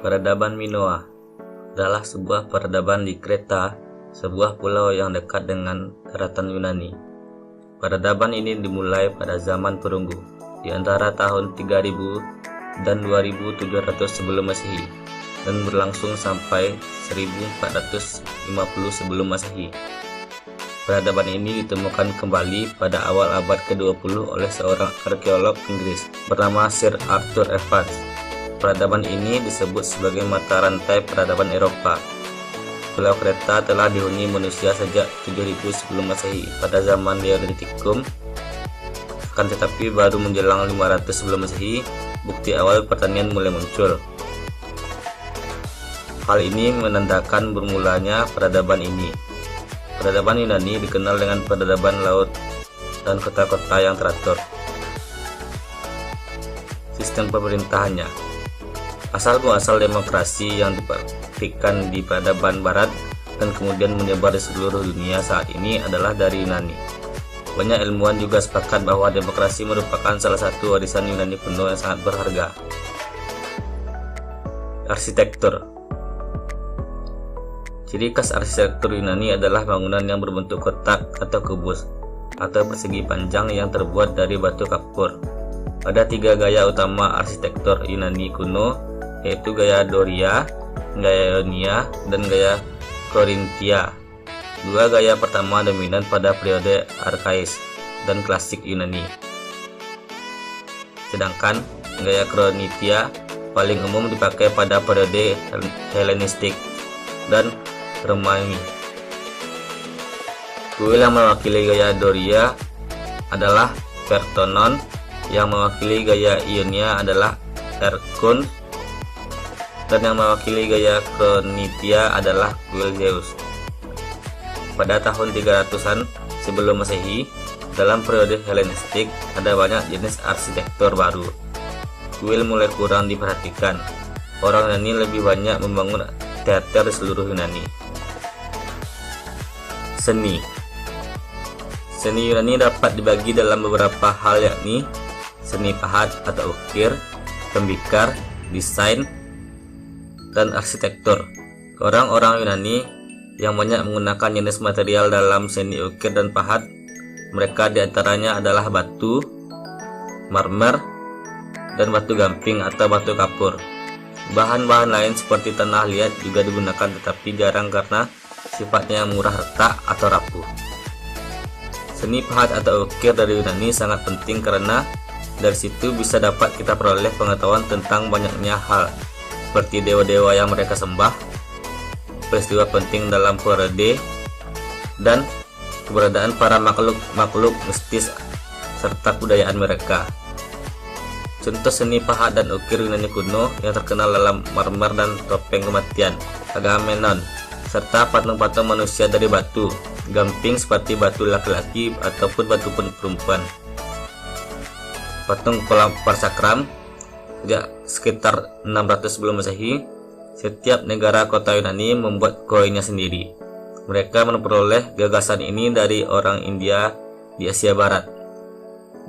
Peradaban Minoa adalah sebuah peradaban di Kreta, sebuah pulau yang dekat dengan daratan Yunani. Peradaban ini dimulai pada zaman perunggu, di antara tahun 3000 dan 2700 sebelum Masehi, dan berlangsung sampai 1450 sebelum Masehi. Peradaban ini ditemukan kembali pada awal abad ke-20 oleh seorang arkeolog Inggris bernama Sir Arthur Evans. Peradaban ini disebut sebagai mata rantai peradaban Eropa. Pulau Kreta telah dihuni manusia sejak 7000 sebelum Masehi pada zaman Neolitikum. Akan tetapi baru menjelang 500 sebelum Masehi, bukti awal pertanian mulai muncul. Hal ini menandakan bermulanya peradaban ini. Peradaban Yunani dikenal dengan peradaban laut dan kota-kota yang teratur. Sistem pemerintahannya asal-muasal demokrasi yang dipraktikkan di peradaban barat dan kemudian menyebar di seluruh dunia saat ini adalah dari Yunani. Banyak ilmuwan juga sepakat bahwa demokrasi merupakan salah satu warisan Yunani kuno yang sangat berharga. Arsitektur. Ciri khas arsitektur Yunani adalah bangunan yang berbentuk kotak atau kubus atau persegi panjang yang terbuat dari batu kapur. Ada tiga gaya utama arsitektur Yunani kuno, yaitu gaya Doria, gaya Ionia, dan gaya Korintia. Dua gaya pertama dominan pada periode Arkais dan klasik Yunani. Sedangkan gaya Korintia paling umum dipakai pada periode Helenistik dan Romawi. Kuil yang mewakili gaya Doria adalah Parthenon, yang mewakili gaya Ionia adalah Erkun, dan yang mewakili gaya Korintia adalah kuil Zeus. Pada tahun 300-an sebelum Masehi, dalam periode Helenistik ada banyak jenis arsitektur baru. Kuil mulai kurang diperhatikan. Orang Yunani lebih banyak membangun teater di seluruh Yunani. Seni Yunani dapat dibagi dalam beberapa hal, yakni seni pahat atau ukir, tembikar, desain, dan arsitektur. Orang-orang Yunani yang banyak menggunakan jenis material dalam seni ukir dan pahat, mereka diantaranya adalah batu, marmer, dan batu gamping atau batu kapur. Bahan-bahan lain seperti tanah liat juga digunakan, tetapi jarang karena sifatnya yang murah retak atau rapuh. Seni pahat atau ukir dari Yunani sangat penting karena dari situ bisa dapat kita peroleh pengetahuan tentang banyaknya hal, seperti dewa-dewa yang mereka sembah, peristiwa penting dalam periode, dan keberadaan para makhluk mistis serta kebudayaan mereka. Contoh seni pahat dan ukir Yunani kuno yang terkenal dalam marmer dan topeng kematian Agamemnon, serta patung-patung manusia dari batu gamping seperti batu laki-laki ataupun batu perempuan. Patung Parsakram sejak sekitar 600 sebelum Masehi, setiap negara kota Yunani membuat koinnya sendiri. Mereka memperoleh gagasan ini dari orang India di Asia Barat.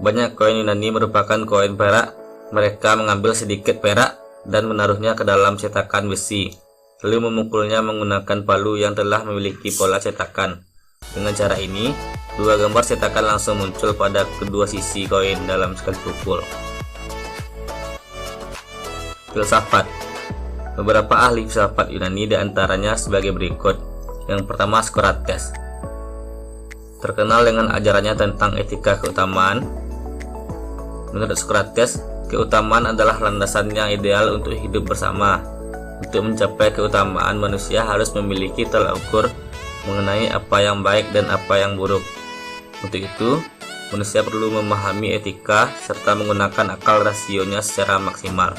Banyak koin Yunani merupakan koin perak. Mereka mengambil sedikit perak dan menaruhnya ke dalam cetakan besi, lalu memukulnya menggunakan palu yang telah memiliki pola cetakan. Dengan cara ini, dua gambar cetakan langsung muncul pada kedua sisi koin dalam sekali pukul. Filsafat. Beberapa ahli filsafat Yunani diantaranya sebagai berikut. Yang pertama, Socrates, terkenal dengan ajarannya tentang etika keutamaan. Menurut Socrates, keutamaan adalah landasan yang ideal untuk hidup bersama. Untuk mencapai keutamaan, manusia harus memiliki tolak ukur mengenai apa yang baik dan apa yang buruk. Untuk itu, manusia perlu memahami etika serta menggunakan akal rasionya secara maksimal.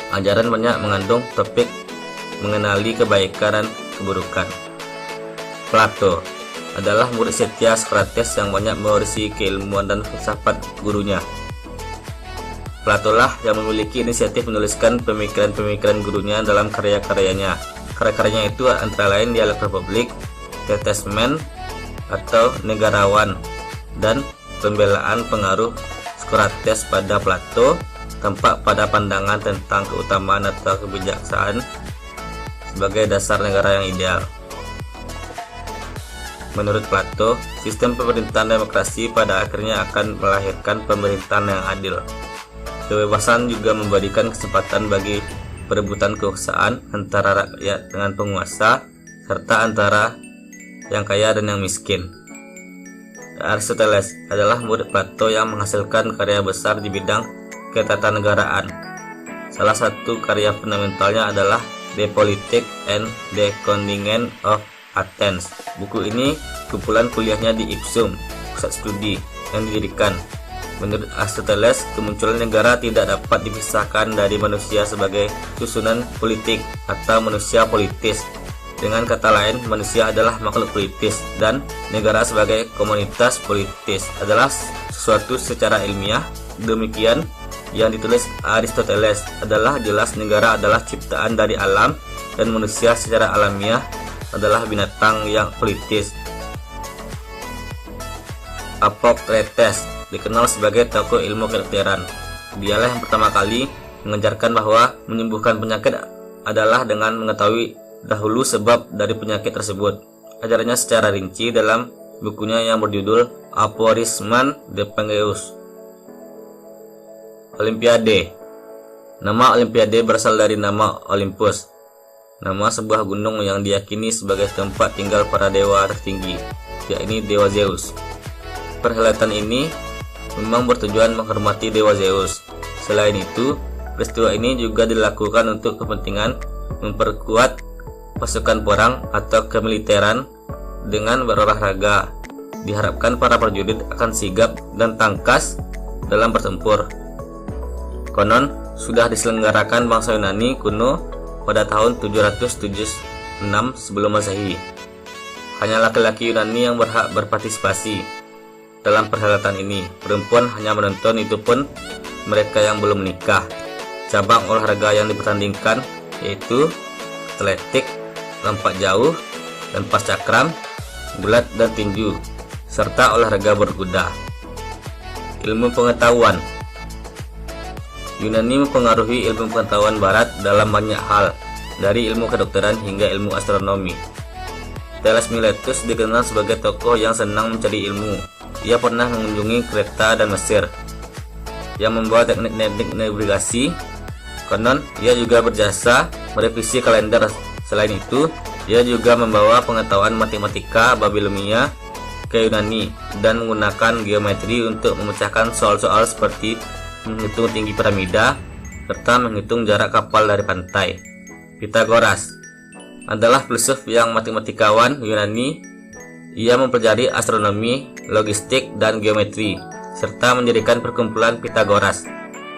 Ajaran banyak mengandung topik mengenali kebaikan dan keburukan. Plato adalah murid setia Socrates yang banyak mewarisi keilmuan dan filsafat gurunya. Plato lah yang memiliki inisiatif menuliskan pemikiran-pemikiran gurunya dalam karya-karyanya. Karya-karyanya itu antara lain Dialog Republik, Statesman atau Negarawan, dan pembelaan pengaruh Socrates pada Plato tampak pada pandangan tentang keutamaan atau kebijaksanaan sebagai dasar negara yang ideal. Menurut Plato, sistem pemerintahan demokrasi pada akhirnya akan melahirkan pemerintahan yang adil. Kebebasan juga memberikan kesempatan bagi perebutan kekuasaan antara rakyat dengan penguasa, serta antara yang kaya dan yang miskin. Aristoteles adalah murid Plato yang menghasilkan karya besar di bidang ketatanegaraan. Salah satu karya fundamentalnya adalah The Politics and the Contingent of Athens. Buku ini kumpulan kuliahnya di Ipsum, pusat studi yang didirikan. Menurut Aristoteles, kemunculan negara tidak dapat dipisahkan dari manusia sebagai susunan politik atau manusia politis. Dengan kata lain, manusia adalah makhluk politis dan negara sebagai komunitas politis adalah sesuatu secara ilmiah. Demikian yang ditulis Aristoteles adalah jelas negara adalah ciptaan dari alam dan manusia secara alamiah adalah binatang yang politis. Hippocrates dikenal sebagai tokoh ilmu kedokteran. Dialah yang pertama kali mengajarkan bahwa menyembuhkan penyakit adalah dengan mengetahui dahulu sebab dari penyakit tersebut. Ajarannya secara rinci dalam bukunya yang berjudul Aphorisman de Pengeus. Olimpiade. Nama Olimpiade berasal dari nama Olympus, nama sebuah gunung yang diyakini sebagai tempat tinggal para dewa tertinggi, yakni Dewa Zeus. Perhelatan ini memang bertujuan menghormati Dewa Zeus. Selain itu, peristiwa ini juga dilakukan untuk kepentingan memperkuat pasukan perang atau kemiliteran dengan berolahraga. Diharapkan para prajurit akan sigap dan tangkas dalam bertempur. Konon sudah diselenggarakan bangsa Yunani kuno pada tahun 776 sebelum Masehi. Hanya laki-laki Yunani yang berhak berpartisipasi dalam perhelatan ini. Perempuan hanya menonton, itu pun mereka yang belum menikah. Cabang olahraga yang dipertandingkan yaitu atletik, lompat jauh, lempar cakram, gulat dan tinju, serta olahraga berkuda. Ilmu pengetahuan. Yunani mempengaruhi ilmu pengetahuan barat dalam banyak hal, dari ilmu kedokteran hingga ilmu astronomi. Thales Miletus dikenal sebagai tokoh yang senang mencari ilmu. Ia pernah mengunjungi Kreta dan Mesir yang membawa teknik-teknik navigasi. Konon ia juga berjasa merevisi kalender. Selain itu, ia juga membawa pengetahuan matematika Babilonia ke Yunani dan menggunakan geometri untuk memecahkan soal-soal seperti menghitung tinggi piramida serta menghitung jarak kapal dari pantai. Pythagoras adalah filsuf yang matematikawan Yunani. Ia mempelajari astronomi, logistik, dan geometri serta mendirikan perkumpulan Pythagoras.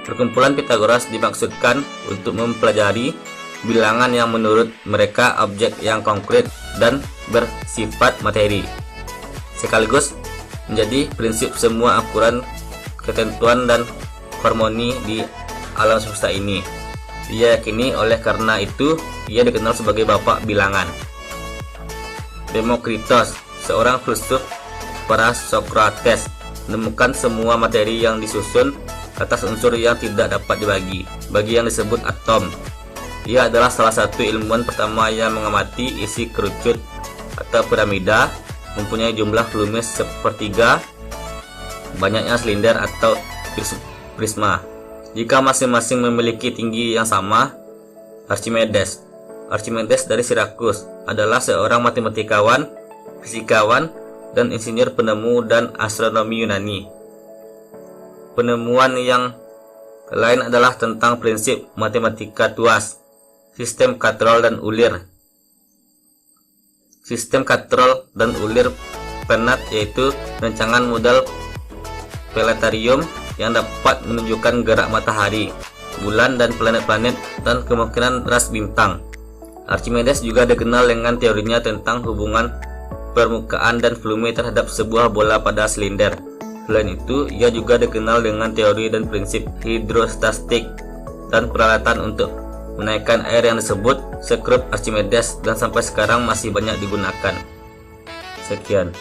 Perkumpulan Pythagoras dimaksudkan untuk mempelajari bilangan yang menurut mereka objek yang konkret dan bersifat materi, sekaligus menjadi prinsip semua ukuran, ketentuan, dan harmoni di alam semesta ini. Ia yakini oleh karena itu ia dikenal sebagai bapak bilangan. Demokritos, seorang filsuf para Socrates, menemukan semua materi yang disusun atas unsur yang tidak dapat dibagi, bagi yang disebut atom. Ia adalah salah satu ilmuwan pertama yang mengamati isi kerucut atau piramida mempunyai jumlah volume sepertiga banyaknya silinder atau prisma. Jika masing-masing memiliki tinggi yang sama. Archimedes dari Sirakus adalah seorang matematikawan, fisikawan, dan insinyur penemu dan astronomi Yunani. Penemuan yang lain adalah tentang prinsip matematika tuas, sistem katrol dan ulir. Sistem katrol dan ulir penat yaitu rancangan model planetarium yang dapat menunjukkan gerak matahari, bulan, dan planet-planet, dan kemungkinan ras bintang. Archimedes juga dikenal dengan teorinya tentang hubungan permukaan dan volume terhadap sebuah bola pada silinder. Selain itu, ia juga dikenal dengan teori dan prinsip hidrostatik dan peralatan untuk menaikkan air yang disebut skrup Archimedes dan sampai sekarang masih banyak digunakan. Sekian.